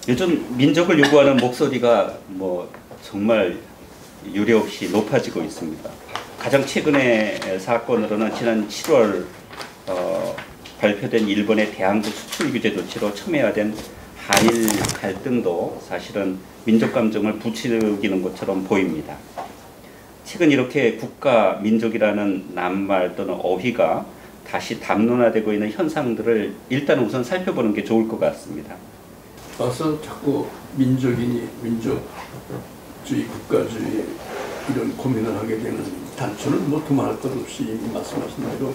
요즘 민족을 요구하는 목소리가 정말 유례없이 높아지고 있습니다. 가장 최근의 사건으로는 지난 7월 발표된 일본의 대항구 수출 규제 조치로 첨예화된 한일 갈등도 사실은 민족 감정을 부추기는 것처럼 보입니다. 최근 이렇게 국가, 민족이라는 낱말 또는 어휘가 다시 담론화되고 있는 현상들을 일단 우선 살펴보는 게 좋을 것 같습니다. 와서 자꾸 민족이니 민족주의, 국가주의 이런 고민을 하게 되는 단초는 두말할 것 없이 이미 말씀하신 대로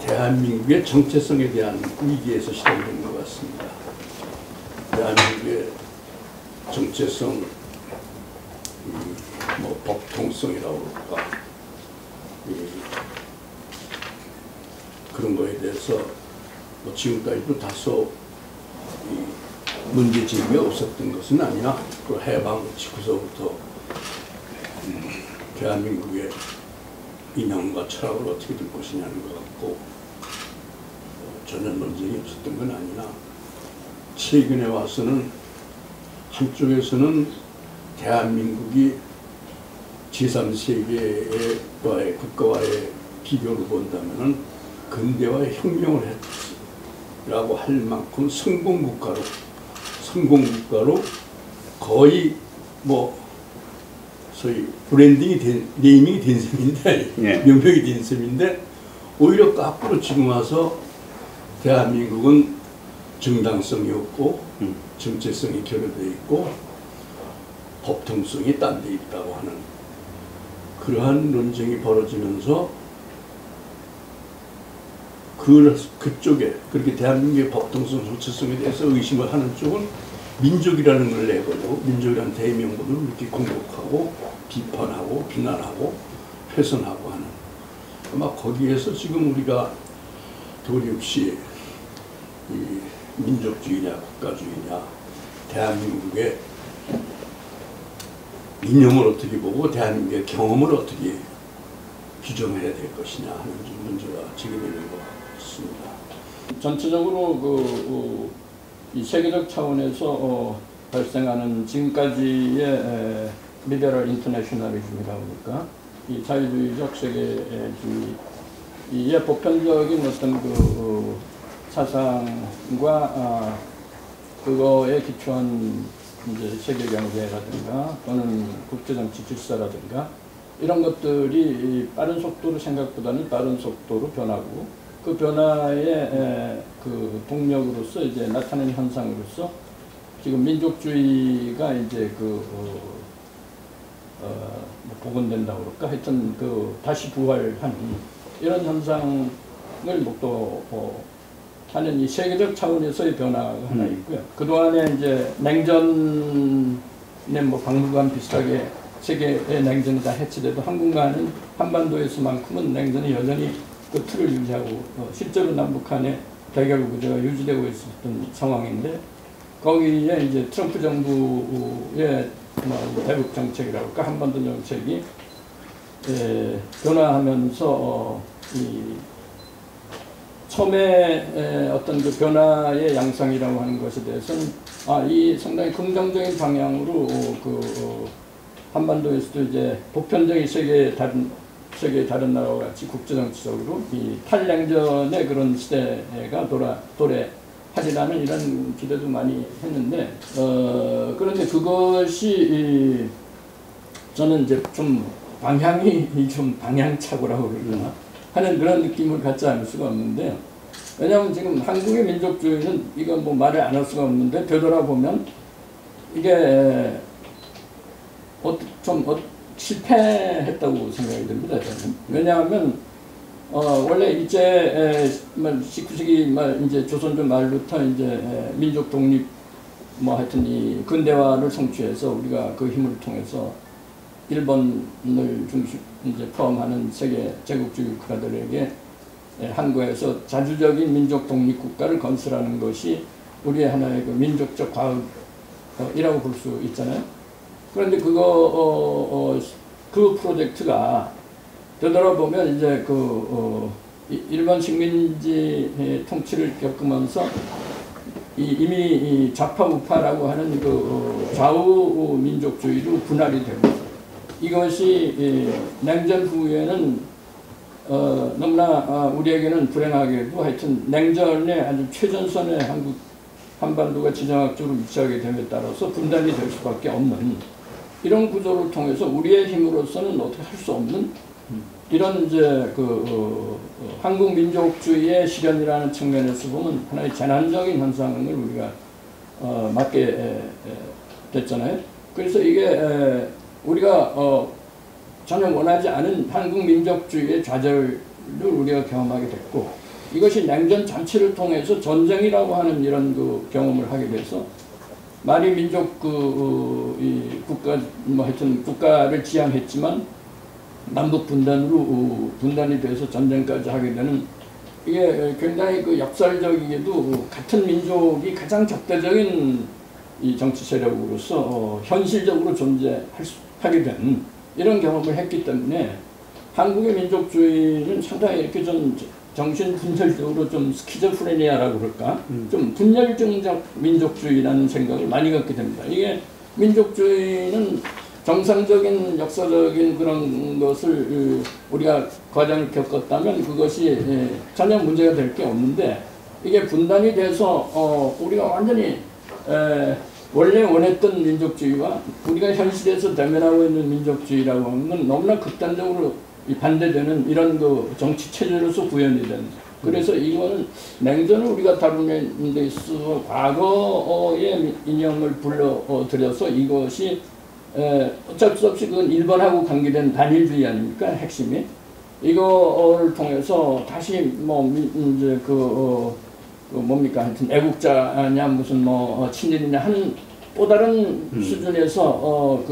대한민국의 정체성에 대한 위기에서 시작된 것 같습니다. 대한민국의 정체성, 법통성이라고 그럴까, 그런 거에 대해서 지금까지도 다소 문제 제기가 없었던 것은 아니나 그 해방 직후서부터 대한민국의 이념과 철학을 어떻게 될 것이냐는 것 같고 전혀 논쟁이 없었던 건 아니나 최근에 와서는 한쪽에서는 대한민국이 제3세계와의 국가와의 비교를 본다면은 근대화의 혁명을 했라고 할 만큼 성공국가로 거의 소위 브랜딩이 네이밍이 된 셈인데, 명명이 된 셈인데, 오히려 거꾸로 지금 와서 대한민국은 정당성이 없고 정체성이 결여되어 있고 법통성이 딴 데 있다고 하는 그러한 논쟁이 벌어지면서 그쪽에 그렇게 대한민국의 법통성, 정체성에 대해서 의심을 하는 쪽은 민족이라는 걸 내걸고 민족이라는 대명분을 이렇게 공격하고 비판하고 비난하고 훼손하고 하는, 아마 거기에서 지금 우리가 도리없이 이 민족주의냐 국가주의냐 대한민국의 이념을 어떻게 보고 대한민국의 경험을 어떻게 규정해야 될 것이냐 하는 문제가 제기되는 것 같습니다. 전체적으로 이 세계적 차원에서 발생하는 지금까지의 리베럴 인터내셔널리즘이라고 할까, 이 자유주의적 세계주의, 이의 보편적인 어떤 사상과 그거에 기초한 이제 세계 경제라든가 또는 국제정치 질서라든가 이런 것들이 빠른 속도로 생각보다는 빠른 속도로 변하고 그 변화의 그 동력으로서 이제 나타나는 현상으로서 지금 민족주의가 이제 복원된다고 그럴까, 하여튼 다시 부활한 이런 현상을 하는 이 세계적 차원에서의 변화가 하나 있고요. 그동안에 이제 냉전의 박물관 비슷하게 세계의 냉전이 다 해체돼도 한국과는 한반도에서만큼은 냉전이 여전히 그 틀을 유지하고 실제로 남북 간의 대결 구조가 유지되고 있었던 상황인데, 거기에 이제 트럼프 정부의 대북 정책이라고 할까, 한반도 정책이 변화하면서 처음에 어떤 그 변화의 양상이라고 하는 것에 대해서는 이 상당히 긍정적인 방향으로 한반도에서도 이제 보편적인 세계의 다른 나라와 같이 국제정치적으로 이 탈냉전의 그런 시대가 도래하리라는 이런 기대도 많이 했는데, 그런데 그것이 저는 이제 좀 방향이 좀 방향착오라고 그러나 하는 그런 느낌을 갖지 않을 수가 없는데요. 왜냐하면 지금 한국의 민족주의는 이건 말을 안 할 수가 없는데 되돌아보면 이게 좀 실패했다고 생각이 듭니다, 저는. 왜냐하면 원래 이제 19세기 말 이제 조선조 말부터 이제 민족 독립 하여튼 이 근대화를 성취해서 우리가 그 힘을 통해서 일본을 중심 이제 포함하는 세계 제국주의 국가들에게 한국에서 자주적인 민족 독립 국가를 건설하는 것이 우리의 하나의 그 민족적 과업이라고 볼 수 있잖아요. 그런데 그 프로젝트가 되돌아보면 이제 일본 식민지 통치를 겪으면서 이미 이 좌파 우파라고 하는 그 좌우 민족주의로 분할이 되고 이것이 냉전 후에는 너무나 우리에게는 불행하게도 하여튼 냉전의 아주 최전선에 한반도가 지정학적으로 위치하게 됨에 따라서 분단이 될 수밖에 없는 이런 구조를 통해서 우리의 힘으로서는 어떻게 할 수 없는 이런 이제 한국 민족주의의 실현이라는 측면에서 보면 하나의 재난적인 현상을 우리가 맞게 됐잖아요. 그래서 이게 우리가 전혀 원하지 않은 한국 민족주의의 좌절을 우리가 경험하게 됐고 이것이 냉전 전체를 통해서 전쟁이라고 하는 이런 경험을 하게 돼서 말이 민족 이 국가 뭐 하여튼 국가를 지향했지만 남북 분단으로 분단이 돼서 전쟁까지 하게 되는 이게 굉장히 역설적이게도 같은 민족이 가장 적대적인 이 정치 세력으로서 현실적으로 존재하게 된 이런 경험을 했기 때문에 한국의 민족주의는 상당히 이렇게 좀 정신 분열적으로 좀 스키조프레니아라고 그럴까? 좀 분열증적 민족주의라는 생각을 많이 갖게 됩니다. 이게 민족주의는 정상적인 역사적인 그런 것을 우리가 과정을 겪었다면 그것이 전혀 문제가 될 게 없는데 이게 분단이 돼서 우리가 완전히 원래 원했던 민족주의와 우리가 현실에서 대면하고 있는 민족주의라고 하는 건 너무나 극단적으로 반대되는 이런 정치 체제로서 구현이 된. 그래서 이거는 냉전을 우리가 다루는 데 있어서 과거의 이념을 불러들여서 이것이 어쩔 수 없이 그건 일본하고 관계된 단일주의 아닙니까? 핵심이. 이거를 통해서 다시 이제 뭡니까? 하여튼 애국자냐 무슨 친일이냐 한 또 다른 수준에서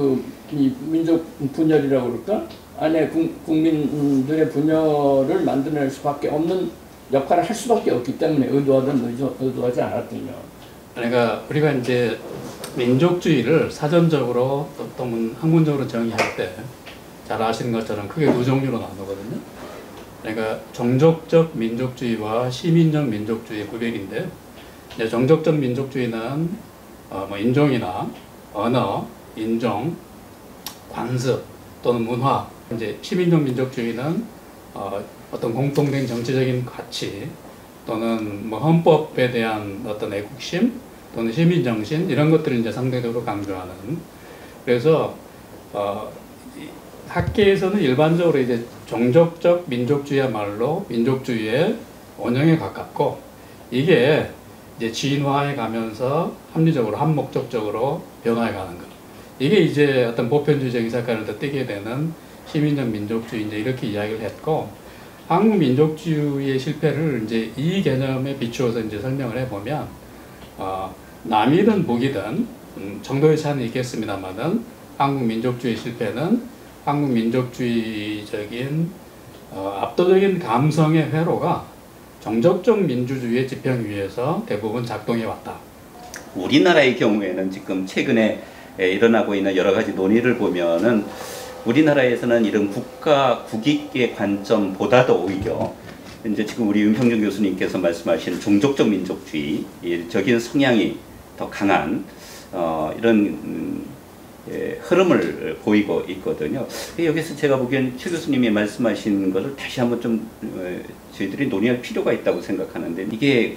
이 민족 분열이라고 그럴까? 안에 국민들의 분열을 만들어낼 수밖에 없는 역할을 할 수밖에 없기 때문에 의도하든 의도하지 않았군요. 그러니까 우리가 이제 민족주의를 사전적으로 또는 학문적으로 정의할 때 잘 아시는 것처럼 크게 두 종류로 나누거든요. 그러니까 종족적 민족주의와 시민적 민족주의의 구별인데 이제 종족적 민족주의는 인종이나 언어, 인종, 관습 또는 문화, 이제 시민적 민족주의는 어떤 공통된 정치적인 가치 또는 헌법에 대한 어떤 애국심 또는 시민정신 이런 것들을 이제 상대적으로 강조하는. 그래서 학계에서는 일반적으로 이제 종족적 민족주의야말로 민족주의의 원형에 가깝고 이게 이제 진화해 가면서 합리적으로 한목적적으로 변화해 가는 것. 이게 이제 어떤 보편주의적인 색깔을 더 띠게 되는 시민적 민족주의 이제 이렇게 이야기를 했고 한국 민족주의의 실패를 이제 이 개념에 비추어서 이제 설명을 해보면 남이든 북이든 정도의 차이는 있겠습니다만은 한국 민족주의 실패는 한국 민족주의적인 압도적인 감성의 회로가 종족적 민주주의의 지평 위에서 대부분 작동해 왔다. 우리나라의 경우에는 지금 최근에 일어나고 있는 여러 가지 논의를 보면은 우리나라에서는 이런 국가 국익의 관점보다도 오히려 이제 지금 우리 윤평준 교수님께서 말씀하신 종족적 민족주의적인 성향이 더 강한 이런 흐름을 보이고 있거든요. 여기서 제가 보기엔 최 교수님이 말씀하신 것을 다시 한번 좀 저희들이 논의할 필요가 있다고 생각하는데 이게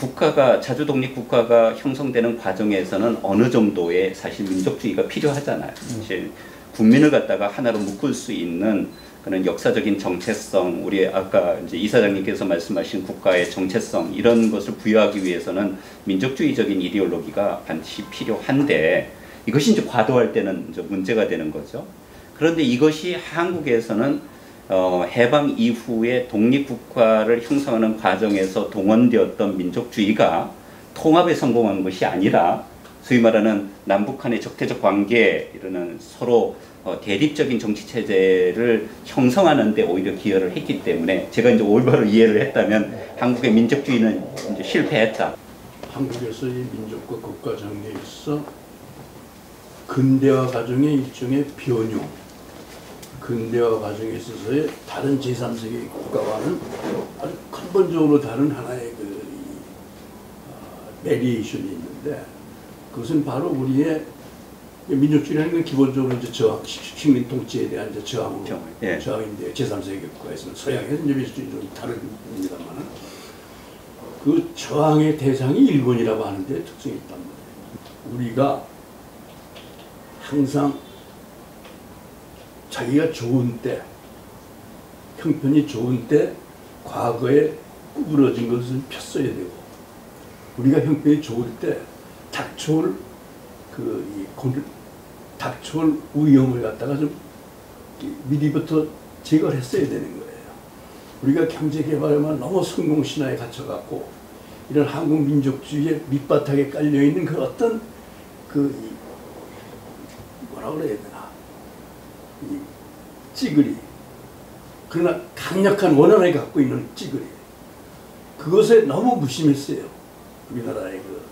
자주 독립 국가가 형성되는 과정에서는 어느 정도의 사실 민족주의가 필요하잖아요. 사실 국민을 갖다가 하나로 묶을 수 있는 그런 역사적인 정체성, 우리 아까 이제 이사장님께서 말씀하신 국가의 정체성 이런 것을 부여하기 위해서는 민족주의적인 이데올로기가 반드시 필요한데 이것이 이제 과도할 때는 이제 문제가 되는 거죠. 그런데 이것이 한국에서는 해방 이후에 독립국가를 형성하는 과정에서 동원되었던 민족주의가 통합에 성공한 것이 아니라 소위 말하는 남북한의 적대적 관계 이러는 서로 대립적인 정치 체제를 형성하는 데 오히려 기여를 했기 때문에 제가 이제 올바로 이해를 했다면 한국의 민족주의는 이제 실패했다. 한국에서의 민족과 국가 정리에 있어 근대화 과정의 일종의 변형, 근대화 과정에 있어서의 다른 제3세계 국가와는 아주 근본적으로 다른 하나의 베리에이션이 있는데 그것은 바로 우리의 민족주의라는 건 기본적으로 이제 저항, 식민 통치에 대한 이제 저항으로 예. 저항인데 제3세계 국가에서는 서양에서 이제 민족주의 좀 다릅니다만은 그 저항의 대상이 일본이라고 하는데 특성이 있단 말이에요. 우리가 항상 자기가 좋은 때, 형편이 좋은 때 과거에 구부러진 것을 폈어야 되고 우리가 형편이 좋을 때 닥쳐올 닥쳐올 위험을 갖다가 좀 미리부터 제거를 했어야 되는 거예요. 우리가 경제개발에만 너무 성공신화에 갇혀갖고 이런 한국 민족주의의 밑바닥에 깔려있는 그 어떤 뭐라 그래야 되나 이 찌그리 그러나 강력한 원한을 갖고 있는 찌그리 그것에 너무 무심했어요. 우리나라의 그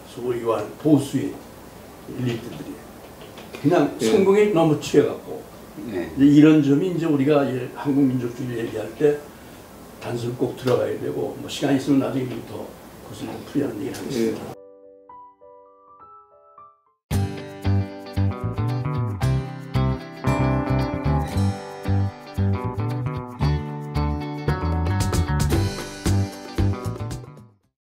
소위 말하는 보수의 엘리트들이 그냥 예. 성공에 너무 취해갖고 네. 이런 점이 이제 우리가 한국 민족주의 얘기할 때 단서를 꼭 들어가야 되고 뭐 시간 있으면 나중에 더 그것을 좀 풀이하는 얘기를 하겠습니다.